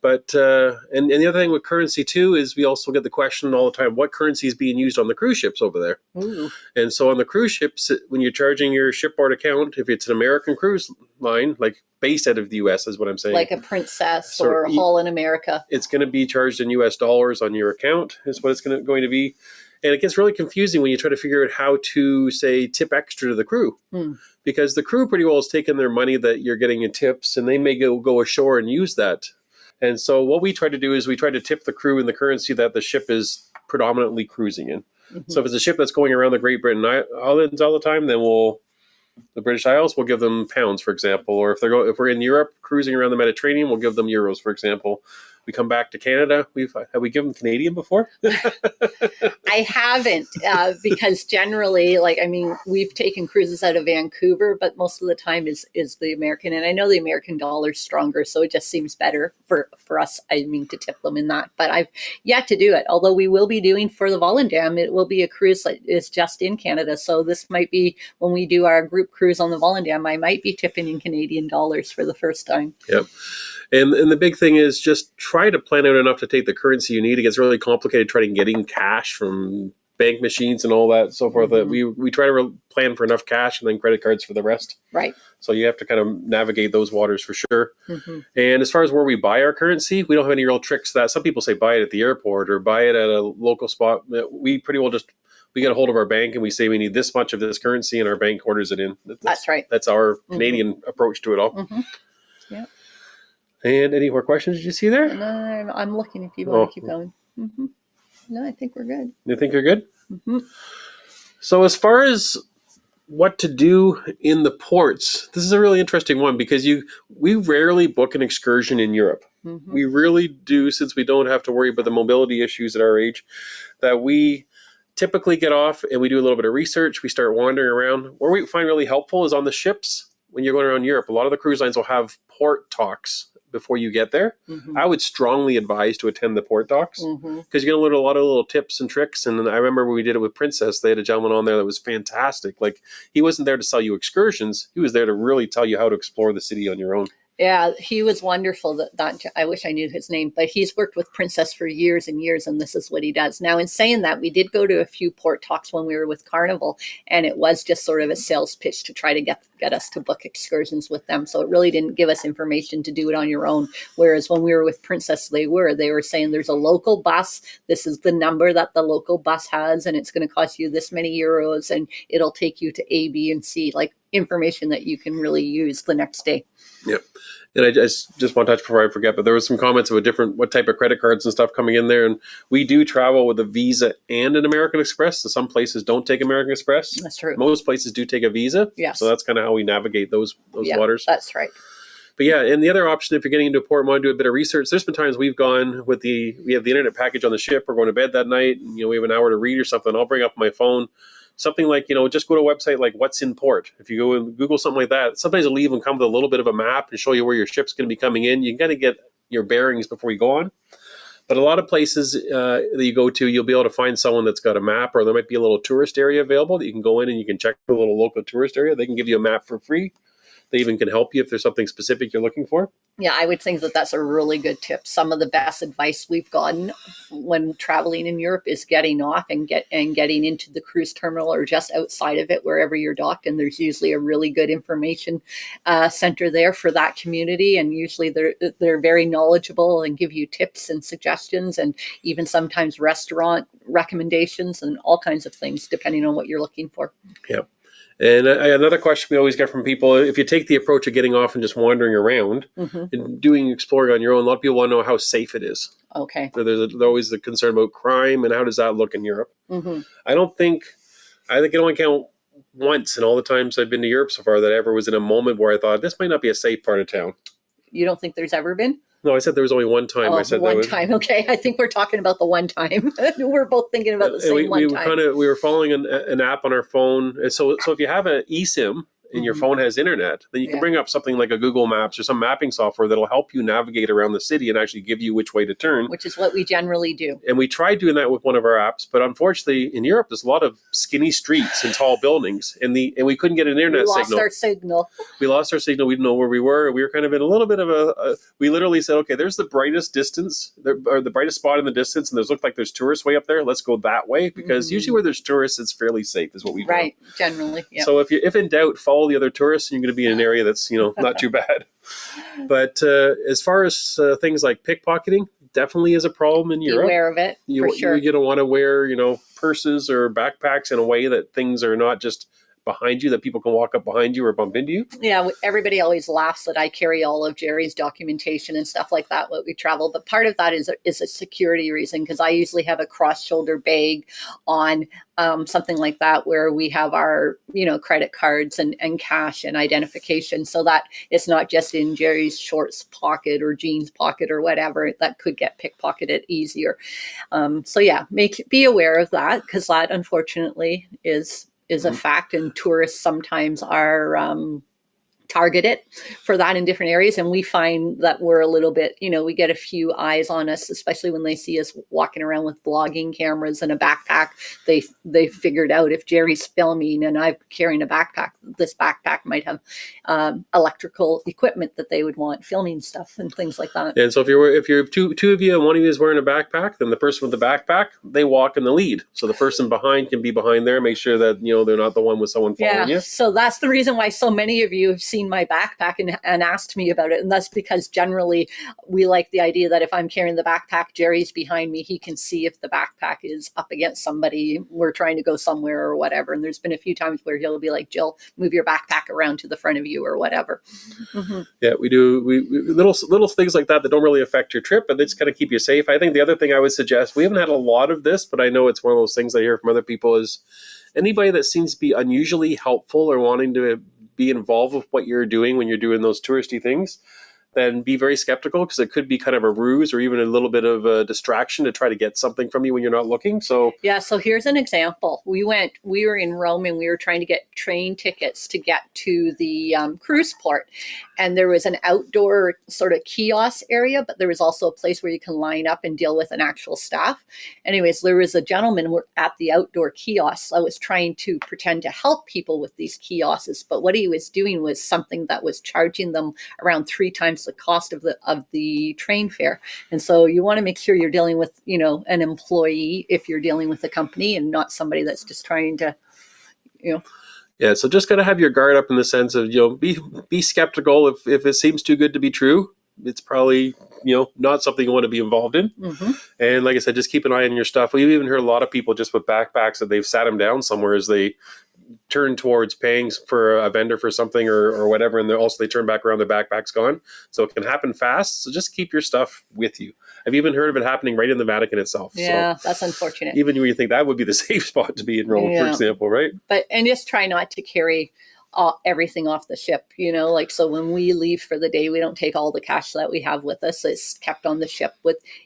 But and the other thing with currency too is we also get the question all the time, what currency is being used on the cruise ships over there? Ooh. And so on the cruise ships, when you're charging your shipboard account, if it's an American cruise line, like based out of the US is what I'm saying. Like a Princess or Hull in America. It's going to be charged in US dollars on your account is what it's going to be. And it gets really confusing when you try to figure out how to, say, tip extra to the crew. Because the crew pretty well has taken their money that you're getting in tips, and they may go ashore and use that. And so what we try to do is we try to tip the crew in the currency that the ship is predominantly cruising in. So if it's a ship that's going around the Great Britain Islands all the time, then the British Isles, we'll give them pounds, for example. Or if we're in Europe cruising around the Mediterranean, we'll give them euros, for example. We come back to Canada. Have we given Canadian before? I haven't, because generally, we've taken cruises out of Vancouver, but most of the time is the American. And I know the American dollar is stronger, so it just seems better for us, to tip them in that. But I've yet to do it, although we will be doing for the Volendam. It will be a cruise that is just in Canada. So this might be when we do our group cruise on the Volendam, I might be tipping in Canadian dollars for the first time. Yep. And the big thing is just try to plan out enough to take the currency you need. It gets really complicated trying getting cash from bank machines and all that, so forth. That we try to plan for enough cash and then credit cards for the rest. Right. So you have to kind of navigate those waters for sure. And as far as where we buy our currency, we don't have any real tricks to that. Some people say buy it at the airport or buy it at a local spot. We pretty well we get a hold of our bank and we say we need this much of this currency, and our bank orders it in. That's right. That's our Canadian approach to it all. Yeah. And any more questions did you see there? No, I'm looking if you want to keep going. No, I think we're good. You think you're good? So as far as what to do in the ports. This is a really interesting one because we rarely book an excursion in Europe. Mm-hmm. We really do, since we don't have to worry about the mobility issues at our age, that we typically get off and we do a little bit of research. We start wandering around. Where we find really helpful is on the ships. When you're going around Europe, a lot of the cruise lines will have port talks before you get there. Mm-hmm. I would strongly advise to attend the port talks because you're going to learn a lot of little tips and tricks. And I remember when we did it with Princess, they had a gentleman on there that was fantastic. Like, he wasn't there to sell you excursions. He was there to really tell you how to explore the city on your own. Yeah, he was wonderful. That I wish I knew his name, but he's worked with Princess for years and years, and this is what he does. Now, in saying that, we did go to a few port talks when we were with Carnival, and it was just sort of a sales pitch to try to get us to book excursions with them. So it really didn't give us information to do it on your own. Whereas when we were with Princess, they were saying there's a local bus. This is the number that the local bus has, and it's going to cost you this many euros, and it'll take you to A, B, and C, like information that you can really use the next day. Yep. And I just want to touch before I forget, but there was some comments about what type of credit cards and stuff coming in there. And we do travel with a Visa and an American Express. So some places don't take American Express. That's true. Most places do take a Visa. Yes. So that's kind of how we navigate those waters. That's right. But yeah, and the other option, if you're getting into a port and want to do a bit of research, there's been times we've gone with we have the internet package on the ship. We're going to bed that night. And, we have an hour to read or something. I'll bring up my phone. Something like, just go to a website like What's in Port. If you go and Google something like that, sometimes it'll even come with a little bit of a map and show you where your ship's going to be coming in. You got to get your bearings before you go on. But a lot of places that you go to, you'll be able to find someone that's got a map, or there might be a little tourist area available that you can go in and you can check the little local tourist area. They can give you a map for free. They even can help you if there's something specific you're looking for. Yeah, I would think that that's a really good tip. Some of the best advice we've gotten when traveling in Europe is getting off and getting into the cruise terminal or just outside of it, wherever you're docked. And there's usually a really good information center there for that community. And usually they're very knowledgeable and give you tips and suggestions, and even sometimes restaurant recommendations and all kinds of things, depending on what you're looking for. Yeah. And another question we always get from people, if you take the approach of getting off and just wandering around and doing exploring on your own, a lot of people want to know how safe it is. Okay. So there's always the concern about crime and how does that look in Europe. I think it only count once in all the times I've been to Europe so far that I ever was in a moment where I thought this might not be a safe part of town. You don't think there's ever been? No, I said there was only one time. I said one time. Okay, I think we're talking about the one time. We're both thinking about the same one time. We were following an app on our phone. And so if you have an eSIM and your phone has internet, then you can bring up something like a Google Maps or some mapping software that'll help you navigate around the city and actually give you which way to turn. Which is what we generally do. And we tried doing that with one of our apps, but unfortunately in Europe there's a lot of skinny streets and tall buildings, and we couldn't get an internet signal. We lost our signal. We lost our signal. We didn't know where we were. We were kind of in a little bit of we literally said, okay, there's the brightest distance, or the brightest spot in the distance, and looked like there's tourists way up there. Let's go that way, because usually where there's tourists, it's fairly safe, is what we right, generally. Yeah. So if in doubt, follow the other tourists, and you're going to be in an area that's not too bad. But as far as things like pickpocketing, definitely is a problem in Europe. Beware of it, for sure. You don't want to wear purses or backpacks in a way that things are not just behind you, that people can walk up behind you or bump into you. Yeah, everybody always laughs that I carry all of Jerry's documentation and stuff like that when we travel, but part of that is a security reason, because I usually have a cross-shoulder bag on, something like that, where we have our credit cards and cash and identification, so that it's not just in Jerry's shorts pocket or jeans pocket or whatever that could get pickpocketed easier. So yeah, be aware of that, because that unfortunately is a fact, and tourists sometimes are targeted for that in different areas. And we find that we're a little bit, we get a few eyes on us, especially when they see us walking around with vlogging cameras and a backpack. They figured out if Jerry's filming and I'm carrying a backpack, this backpack might have electrical equipment that they would want, filming stuff and things like that. And so if you're two of you and one of you is wearing a backpack, then the person with the backpack, they walk in the lead. So the person behind can be behind there, make sure that they're not the one with someone following you. So that's the reason why so many of you have seen seen my backpack and asked me about it. And that's because generally we like the idea that if I'm carrying the backpack, Jerry's behind me, he can see if the backpack is up against somebody, we're trying to go somewhere or whatever. And there's been a few times where he'll be like, Jill, move your backpack around to the front of you or whatever. Mm-hmm. Yeah, we do we little things like that don't really affect your trip, but they just kind of keep you safe. I think the other thing I would suggest, we haven't had a lot of this, but I know it's one of those things I hear from other people, is anybody that seems to be unusually helpful or wanting to be involved with what you're doing when you're doing those touristy things, then be very skeptical, because it could be kind of a ruse or even a little bit of a distraction to try to get something from you when you're not looking. So yeah, so here's an example. We were in Rome and we were trying to get train tickets to get to the cruise port. And there was an outdoor sort of kiosk area, but there was also a place where you can line up and deal with an actual staff. Anyways, there was a gentleman at the outdoor kiosk. I was trying to pretend to help people with these kiosks, but what he was doing was something that was charging them around 3 times the cost of the train fare. And so you want to make sure you're dealing with, an employee if you're dealing with a company, and not somebody that's just trying to, Yeah, so just gotta have your guard up in the sense of, be skeptical. If it seems too good to be true, it's probably, not something you want to be involved in. Mm-hmm. And like I said, just keep an eye on your stuff. We've even heard a lot of people just with backpacks that they've sat them down somewhere as they turn towards paying for a vendor for something or whatever, and they turn back around, their backpack's gone. So it can happen fast. So just keep your stuff with you. I've even heard of it happening right in the Vatican itself. Yeah, so that's unfortunate. even when you think that would be the safe spot to be in Rome, for example, right? And just try not to carry everything off the ship, so when we leave for the day, we don't take all the cash that we have with us. It's kept on the ship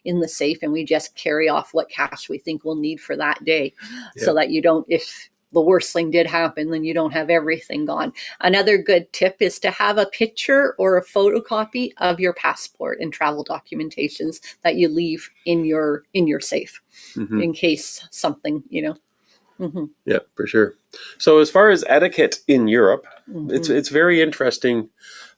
in the safe, and we just carry off what cash we think we'll need for that day. Yeah. So that you don't, if the worst thing did happen, then you don't have everything gone. Another good tip is to have a picture or a photocopy of your passport and travel documentations that you leave in your safe, mm-hmm. in case something, Mm-hmm. Yeah, for sure. So as far as etiquette in Europe, mm-hmm. it's very interesting.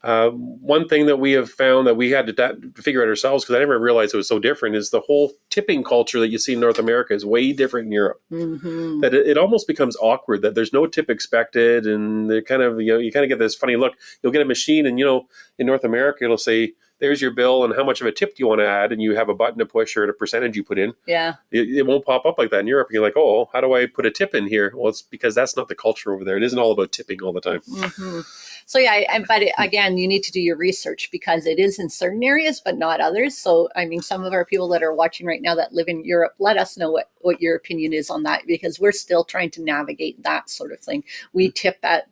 One thing that we have found that we had to figure out ourselves, because I never realized it was so different, is the whole tipping culture that you see in North America is way different in Europe. Mm-hmm. That it almost becomes awkward, that there's no tip expected, and they're kind of, you kind of get this funny look. You'll get a machine, and in North America it'll say, there's your bill and how much of a tip do you want to add, and you have a button to push or a percentage you put in. Yeah, it won't pop up like that in Europe. You're like, oh, how do I put a tip in here? Well, it's because that's not the culture over there. It isn't all about tipping all the time. Mm-hmm. So yeah, but again, you need to do your research, because it is in certain areas, but not others. So I mean, some of our people that are watching right now that live in Europe, let us know what your opinion is on that, because we're still trying to navigate that sort of thing. We tip at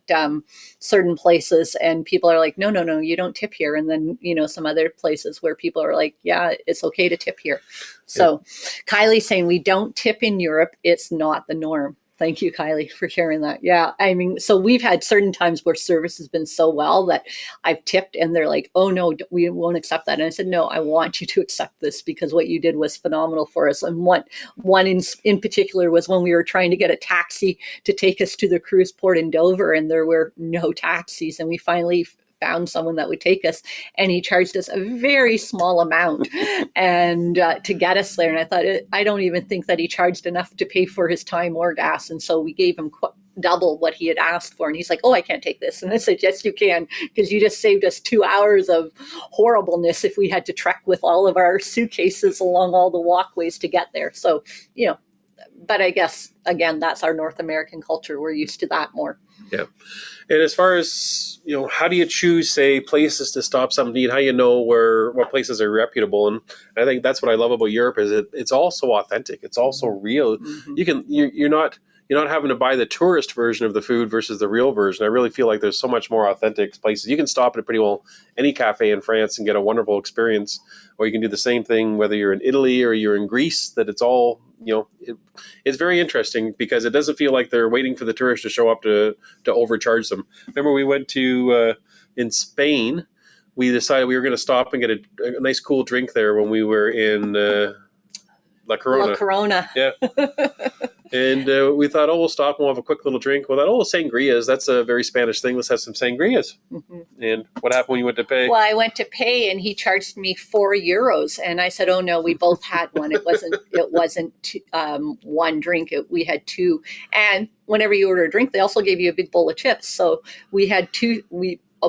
certain places, and people are like, no, you don't tip here. And then some other places where people are like, yeah, it's okay to tip here. So yeah. Kylie's saying we don't tip in Europe. It's not the norm. Thank you, Kylie, for sharing that. Yeah, I mean, so we've had certain times where service has been so well that I've tipped, and they're like, oh, no, we won't accept that. And I said, no, I want you to accept this, because what you did was phenomenal for us. And one in particular was when we were trying to get a taxi to take us to the cruise port in Dover, and there were no taxis. And we finally found someone that would take us, and he charged us a very small amount and to get us there. And I thought, I don't even think that he charged enough to pay for his time or gas. And so we gave him double what he had asked for. And he's like, oh, I can't take this. And I said, yes, you can, because you just saved us 2 hours of horribleness if we had to trek with all of our suitcases along all the walkways to get there. So, but I guess, again, that's our North American culture. We're used to that more. Yeah. And as far as, how do you choose, say, places to stop something to eat? How you know what places are reputable? And I think that's what I love about Europe, is it's all so authentic. It's all so real. Mm-hmm. You're not having to buy the tourist version of the food versus the real version. I really feel like there's so much more authentic places. You can stop at pretty well any cafe in France and get a wonderful experience, or you can do the same thing whether you're in Italy or you're in Greece. That it's all, it's very interesting, because it doesn't feel like they're waiting for the tourists to show up to overcharge them. Remember, we went to in Spain. We decided we were going to stop and get a nice cool drink there when we were in La Corona. La Corona. Yeah. And we thought, we'll stop and we'll have a quick little drink. We thought, sangrias, that's a very Spanish thing. Let's have some sangrias. Mm-hmm. And what happened when you went to pay? Well, I went to pay, and he charged me €4. And I said, oh, no, we both had one. It wasn't one drink. We had two. And whenever you order a drink, they also gave you a big bowl of chips. So we had two.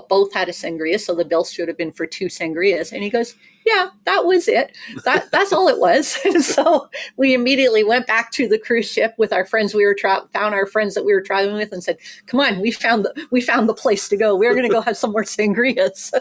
both had a sangria, so the bill should have been for 2 sangrias. And he goes, yeah, that was it. That's all it was. And so we immediately went back to the cruise ship with our friends. Found our friends that we were traveling with and said, come on, we found the place to go. We're going to go have some more sangrias.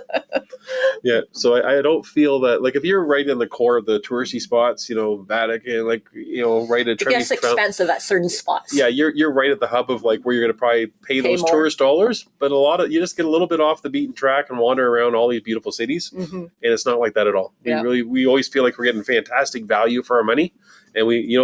Yeah. So I don't feel that, like, if you're right in the core of the touristy spots, Vatican, like, right at It gets expensive at certain spots. Yeah, you're right at the hub of like where you're going to probably pay those more tourist dollars, but you just get a little bit off the beaten track and wander around all these beautiful cities, and it's not like that at all. We always feel like we're getting fantastic value for our money, and we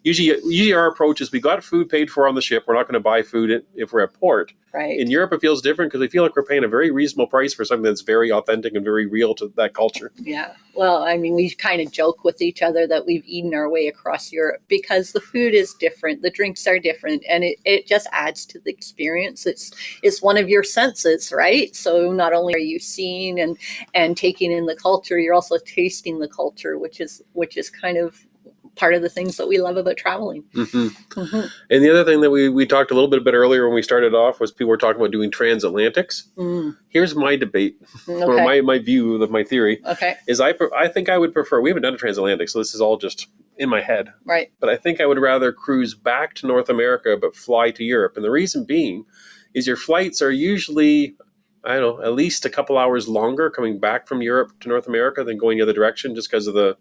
usually our approach is we got food paid for on the ship. We're not going to buy food if we're at port. Right. In Europe, it feels different because we feel like we're paying a very reasonable price for something that's very authentic and very real to that culture. Yeah. Well, I mean, we kind of joke with each other that we've eaten our way across Europe because the food is different, the drinks are different, and it just adds to the experience. It's one of your senses, right? So not only are you seeing and taking in the culture, you're also tasting the culture, which is kind of part of the things that we love about traveling. And the other thing that we talked a little bit about earlier when we started off was people were talking about doing transatlantics. Here's my debate, or my view of my theory. Is I think I would prefer, we haven't done a transatlantic, so this is all just in my head. Right. But I think I would rather cruise back to North America but fly to Europe. And the reason being is your flights are usually, I don't know, at least a couple hours longer coming back from Europe to North America than going the other direction, just because of the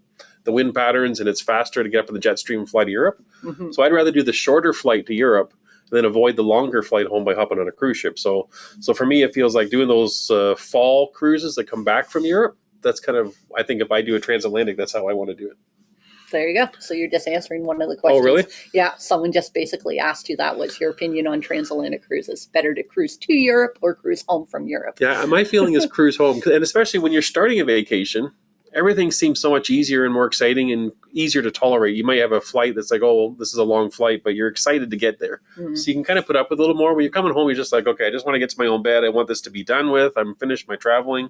wind patterns, and it's faster to get up in the jet stream and fly to Europe. So I'd rather do the shorter flight to Europe than avoid the longer flight home by hopping on a cruise ship. So for me, it feels like doing those fall cruises that come back from Europe. That's kind of, I think if I do a transatlantic, that's how I want to do it. There you go. So you're just answering one of the questions. Oh, really? Yeah. Someone just basically asked you that. What's your opinion on transatlantic cruises? Better to cruise to Europe or cruise home from Europe? Yeah, my feeling is cruise home. And especially when you're starting a vacation, everything seems so much easier and more exciting and easier to tolerate. You might have a flight that's like, oh, this is a long flight, but you're excited to get there. So you can kind of put up with a little more. When you're coming home, you're just like, okay, I just want to get to my own bed. I want this to be done with. I'm finished my traveling.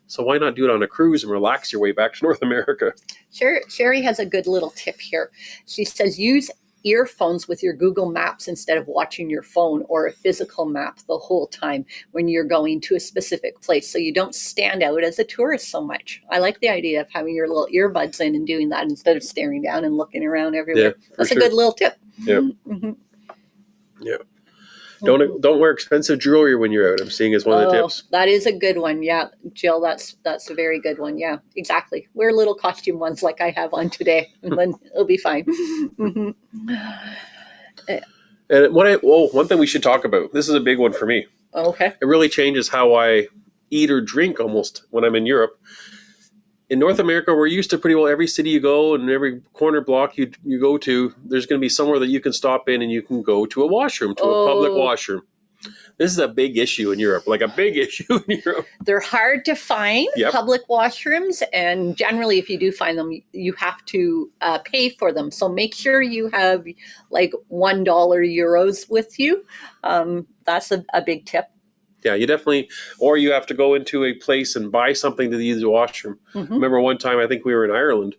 So why not do it on a cruise and relax your way back to North America? Sherry has a good little tip here. She says, use earphones with your Google Maps instead of watching your phone or a physical map the whole time when you're going to a specific place, so you don't stand out as a tourist so much. I like the idea of having your little earbuds in and doing that instead of staring down and looking around everywhere. Yeah, that's sure. A good little tip. Yeah. Yeah. Don't wear expensive jewelry when you're out. I'm seeing as one of the tips. That is a good one. Yeah, Jill, that's a very good one. Yeah, exactly. Wear little costume ones like I have on today, and then it'll be fine. And one thing we should talk about. This is a big one for me. Okay. It really changes how I eat or drink almost when I'm in Europe. In North America, we're used to pretty well every city you go and every corner block you go to, there's going to be somewhere that you can stop in and you can go to a washroom, to a public washroom. This is a big issue in Europe, like a big issue in Europe. They're hard to find, public washrooms, and generally if you do find them, you have to pay for them. So make sure you have like $1 euros with you. That's a big tip. Yeah, you definitely, or you have to go into a place and buy something to use the washroom. Remember one time, I think we were in Ireland,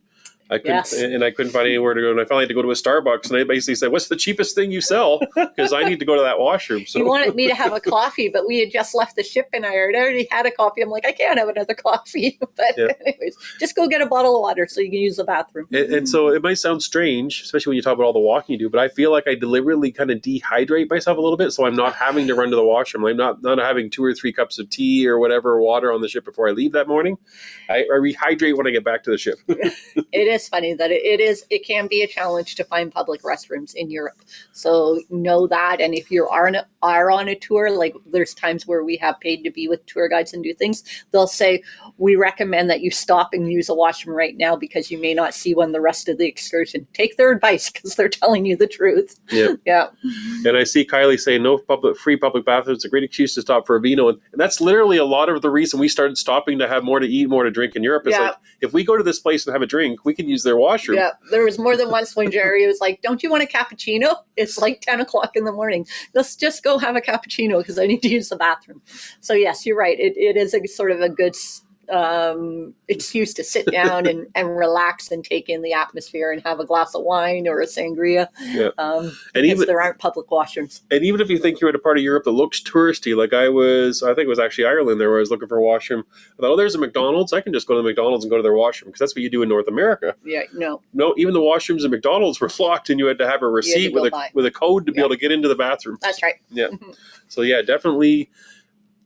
I couldn't find anywhere to go, and I finally had to go to a Starbucks, and I basically said, "What's the cheapest thing you sell? Because I need to go to that washroom." So he wanted me to have a coffee, but we had just left the ship, and I already had a coffee. I'm like, I can't have another coffee. But anyways, just go get a bottle of water so you can use the bathroom. And so it might sound strange, especially when you talk about all the walking you do, but I feel like I deliberately kind of dehydrate myself a little bit, so I'm not having to run to the washroom. I'm not having 2 or 3 cups of tea or whatever water on the ship before I leave that morning. I rehydrate when I get back to the ship. It is funny that it can be a challenge to find public restrooms in Europe. So know that, and if you are on a tour, like there's times where we have paid to be with tour guides and do things, they'll say, we recommend that you stop and use a washroom right now because you may not see one the rest of the excursion. Take their advice because they're telling you the truth. Yeah. And I see Kylie saying no free public bathrooms. It's a great excuse to stop for a vino. And that's literally a lot of the reason we started stopping to have more to eat, more to drink in Europe. It's like, if we go to this place and have a drink, we can use their washroom. Yeah, there was more than once when Jerry was like, don't you want a cappuccino? It's like 10 o'clock in the morning. Let's just go have a cappuccino because I need to use the bathroom. So yes, you're right. It is a sort of a good excuse to sit down and relax and take in the atmosphere and have a glass of wine or a sangria. Yeah. Because there aren't public washrooms. And even if you think you're at a part of Europe that looks touristy, like I think it was actually Ireland there where I was looking for a washroom. I thought, oh, there's a McDonald's. I can just go to the McDonald's and go to their washroom, because that's what you do in North America. Yeah, no. No, even the washrooms at McDonald's were locked, and you had to have a receipt with a code to be able to get into the bathroom. That's right. Yeah. So yeah, definitely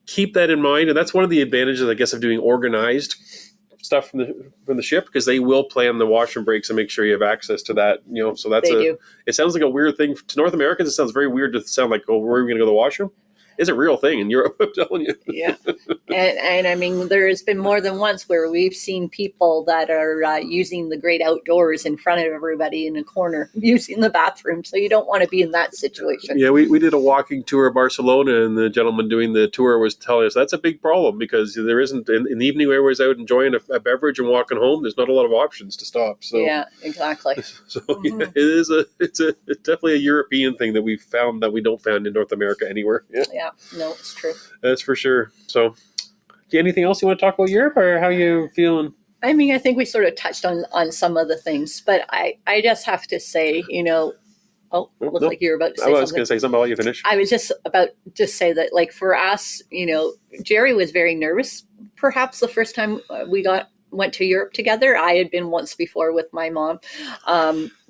keep that in mind. And that's one of the advantages, I guess, of doing organized stuff from the ship, because they will plan the washroom breaks and make sure you have access to that. So that's it sounds like a weird thing to North Americans. It sounds very weird to sound like, oh, where are we going to go to the washroom? It's a real thing in Europe, I'm telling you. Yeah. And I mean, there has been more than once where we've seen people that are using the great outdoors in front of everybody in a corner using the bathroom. So you don't want to be in that situation. Yeah, we did a walking tour of Barcelona, and the gentleman doing the tour was telling us that's a big problem, because there isn't, in the evening, everyone's out enjoying a beverage and walking home. There's not a lot of options to stop. So yeah, exactly. So yeah, it's definitely a European thing that we've found that we don't find in North America anywhere. Yeah, no, it's true. That's for sure. So, anything else you want to talk about Europe, or how you feeling? I mean, I think we sort of touched on some of the things, but I just have to say, like you were about to say something. I was going to say something. I'll let you finish. I was just about to say that, like, for us, Jerry was very nervous. Perhaps the first time we went to Europe together. I had been once before with my mom,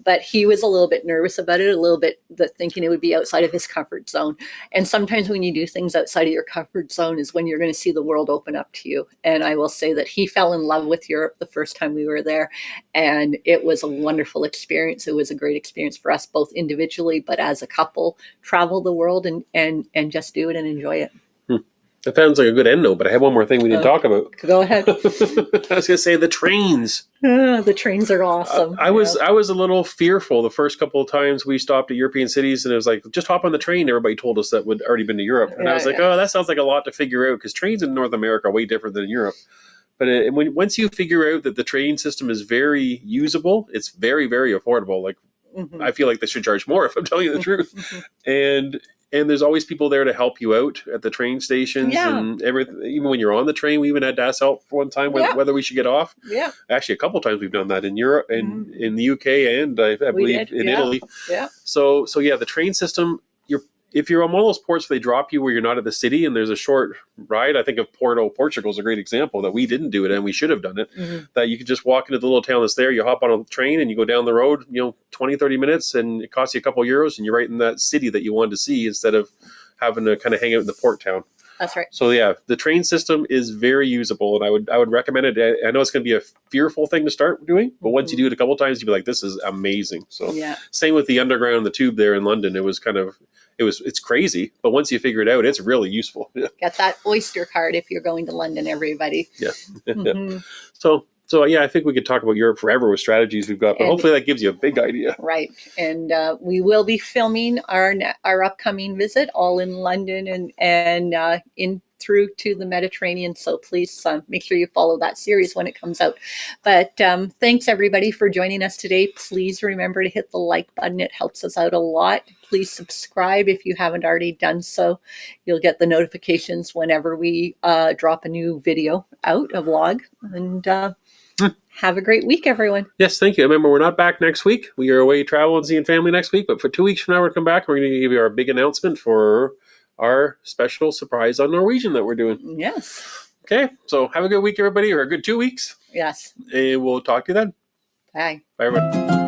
but he was a little bit nervous about it, a little bit thinking it would be outside of his comfort zone. And sometimes when you do things outside of your comfort zone is when you're going to see the world open up to you. And I will say that he fell in love with Europe the first time we were there, and it was a wonderful experience. It was a great experience for us both individually, but as a couple, travel the world and just do it and enjoy it. That sounds like a good end note, but I have one more thing we didn't talk about. Go ahead. I was going to say the trains. The trains are awesome. I was a little fearful the first couple of times we stopped at European cities, and it was like, just hop on the train. Everybody told us that would already been to Europe. And I was like, oh, that sounds like a lot to figure out, because trains in North America are way different than in Europe. But once you figure out that the train system is very usable, it's very, very affordable. Like, I feel like they should charge more, if I'm telling you the truth. And there's always people there to help you out at the train stations and everything. Even when you're on the train, we even had to ask help for one time whether we should get off. Yeah. Actually, a couple of times we've done that in Europe and in the UK, and I believe in Italy. Yeah. So yeah, the train system, if you're on one of those ports where they drop you where you're not at the city and there's a short ride, I think of Porto, Portugal is a great example that we didn't do it and we should have done it. That you could just walk into the little town that's there, you hop on a train and you go down the road, 20, 30 minutes, and it costs you a couple of euros, and you're right in that city that you wanted to see instead of having to kind of hang out in the port town. That's right. So yeah, the train system is very usable, and I would recommend it. I know it's going to be a fearful thing to start doing, but once you do it a couple of times, you'll be like, this is amazing. So same with the underground and the tube there in London. It's crazy, but once you figure it out, it's really useful. Get that Oyster card if you're going to London, everybody. Yeah. So yeah, I think we could talk about Europe forever with strategies we've got, but hopefully that gives you a big idea. Right. And we will be filming our upcoming visit all in London and in through to the Mediterranean. So please make sure you follow that series when it comes out. But thanks everybody for joining us today. Please remember to hit the like button. It helps us out a lot. Please subscribe if you haven't already done so. You'll get the notifications whenever we drop a new video out, a vlog. And have a great week, everyone. Yes, thank you. Remember, we're not back next week. We are away traveling, seeing family next week. But for 2 weeks from now, we're going to come back. We're going to give you our big announcement for our special surprise on Norwegian that we're doing. Yes. Okay, so have a good week, everybody, or a good 2 weeks. Yes. And we'll talk to you then. Bye. Bye, everyone.